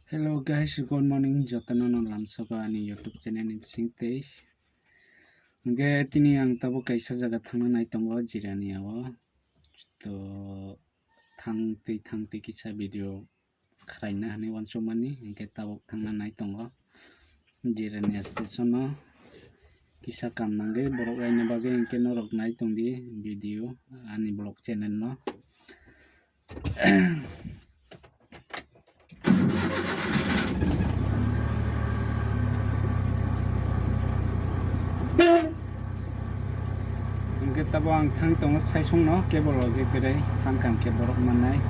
Hello guys, good morning. Jotono no lamsoka ani YouTube channel ni bising tei. Hingke tini ang tabo kaisa jaga thangna nai tongo jirania o. To thangtei kisa video khraina hani wansomani hingke tabo thangna nai tongo jirania station o. Kisa kam nangge borok aina bage hingke norok nai tongdi video ani blog channel no. Tabo ang thang tong saisung no kebol ge gere thangkam ke borok manai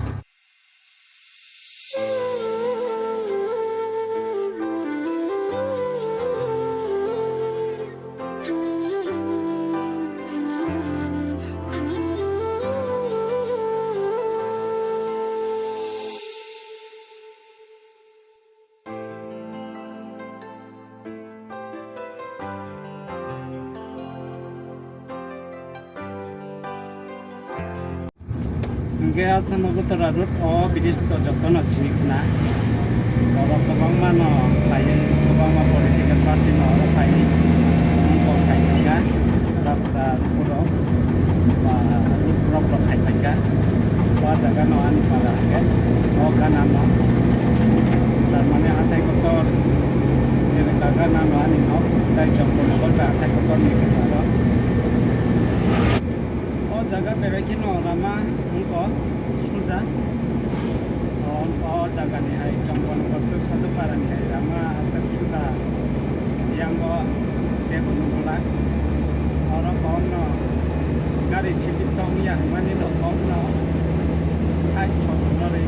hingke asama gotara road o bridge to jotono sinikna borok kobangma no paye kobangma political party no paye ko khaitanga rasta puro ba road ro khaitanga ba jaga no ani para ke o kana no tar mane atai kotor ele jaga no ani no dai jotono ba atai kotor ni kacharo jaga berekino rama ungko suja o jaga ni hai jongkon korto satu parani hai rama asal suda yang go debo nungula ora kono gari chipit tong ya mani no kono sai chotore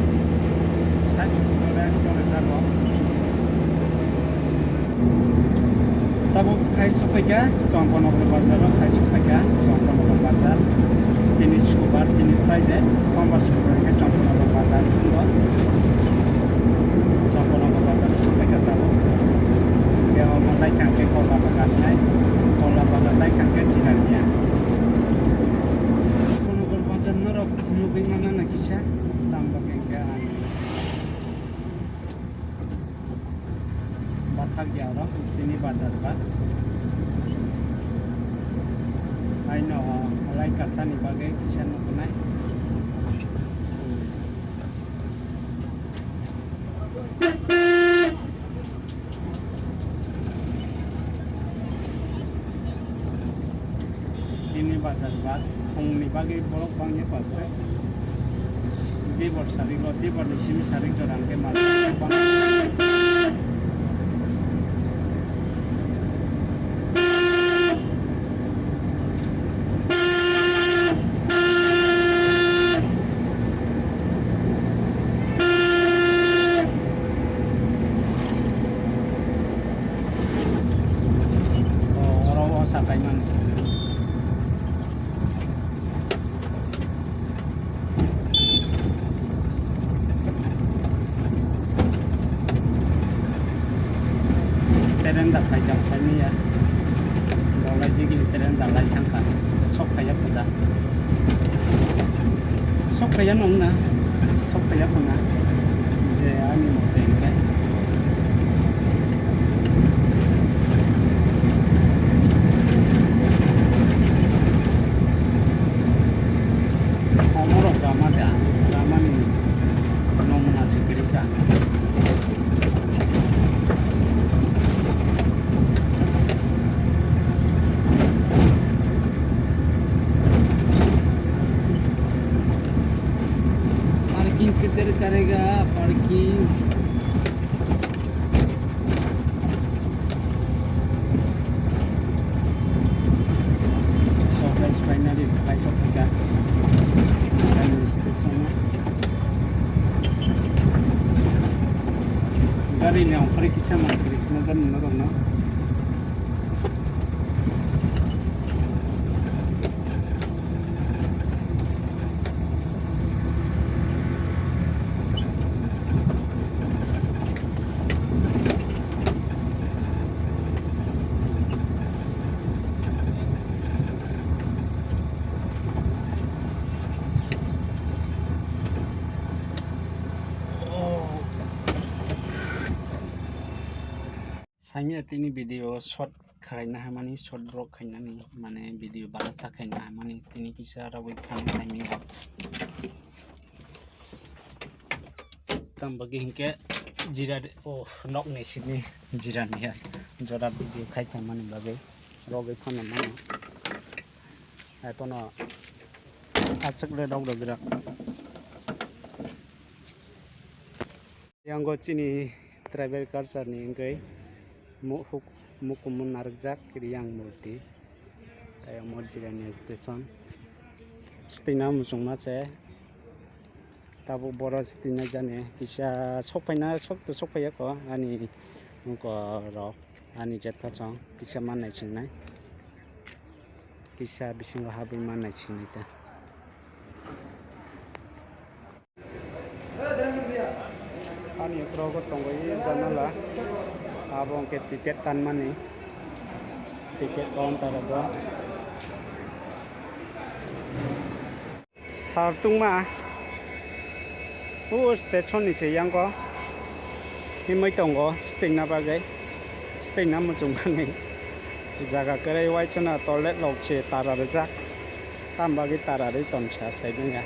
chore dabo tabo khai supega jongkon bazar khai supega jongkon bazar ini Subar, ini Friday, Sombar Subar ke Jompono Bazar itu, Jompono Bazar sampai ke tahu, dia mulai kangke kola bagatnya, kola bagatnya kangke jirania. Jompono Bazar norok moving mana nak kisah, tambah kengkean. Batak jauh, ini bazar bat. Aino alai kasani bagai kisah nukunai. Ini bazar bat, hongni bagai bolok bangnya pasai. Di bor saring lo, di bor di sini saring orang ke malam. Sakaiman teren dak kai jam sani ya bolai digi teren dak lai tangka sok kaya pada sok kaya nongna sok kaya puna je ani mo tengke किधर करेगा parking so guys finally pasok kita dan station gari ni ang pergi sama pergi nagan no Saimia tini video short khaina hamani short brok khaina ni mane video balasa khaina hamani tini kisa rawi khang saimia tambagi hingke jira nok ne sini jirania jora video khaita mani bage rogai phana mani ai pono achak le dog dog rak yang go chini travel culture ni ngai mukumun narjak yang murti tayo mod jirania station stina musung mace tabu boro stina jane bisa sokpaina sok to sokpaya ko ani ko rok ani jetta chong bisa manai chingnai bisa bisingo habi manai chingnai ta ani progo tongo ye janala abong ke tiket tan mani tiket counter ado sartung ma station ni se yang ko himai tongo sting na bagai sting na mujung mani jaga kere wai chana toilet lok che tara rejak tam bagi tara ri ton cha sai dinga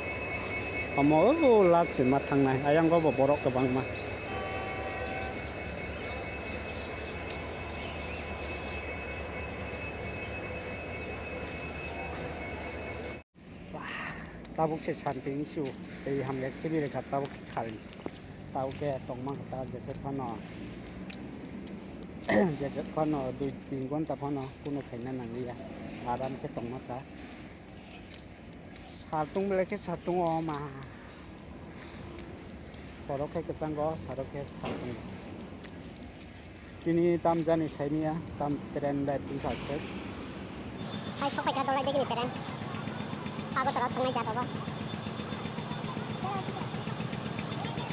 amo las ma thang nai ayang go borok ke bang ma tabuk se santing su tei hamle kini re khat tabuk khali tabuk ke tongmang ta jese phano jese phano 2-3 gon ta phano kuno khaina nanglia aram ke tongma ta satung bele ke satung o ma torok ke sango sarok ke satung kini tam jani saimia tam tren da tin khase hai sok pai ka dolai degi ni tren Aku terus tengah jatuh bang.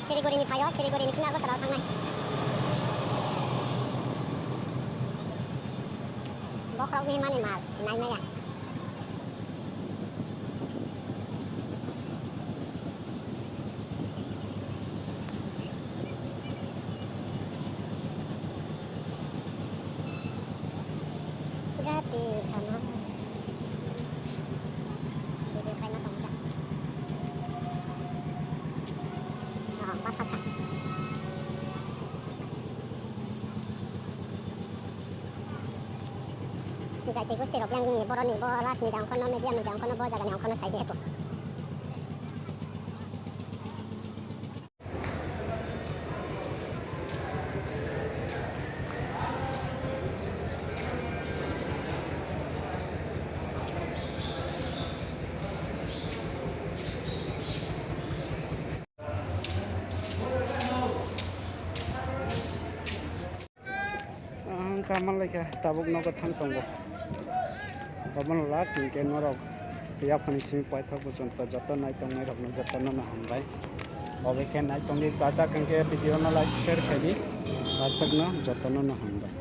Siliguri ini payo, Siliguri ini sini aku terus tengah. Bokro ini mana mal, naik ya. Sudah di sana. Jadi tikus tirok yang ni boron ni bolas ni dang kono medium ni dang kono bo jaga ni kono sai dia tu. Kamal lagi tabuk nogo thang tongo kamal last ni ke norok ya phani simi pai thak jonto joto nai tong nai rokno joto no na hambai obe ke nai tong ni saja kan ke video na like share kali asagno joto no na hambai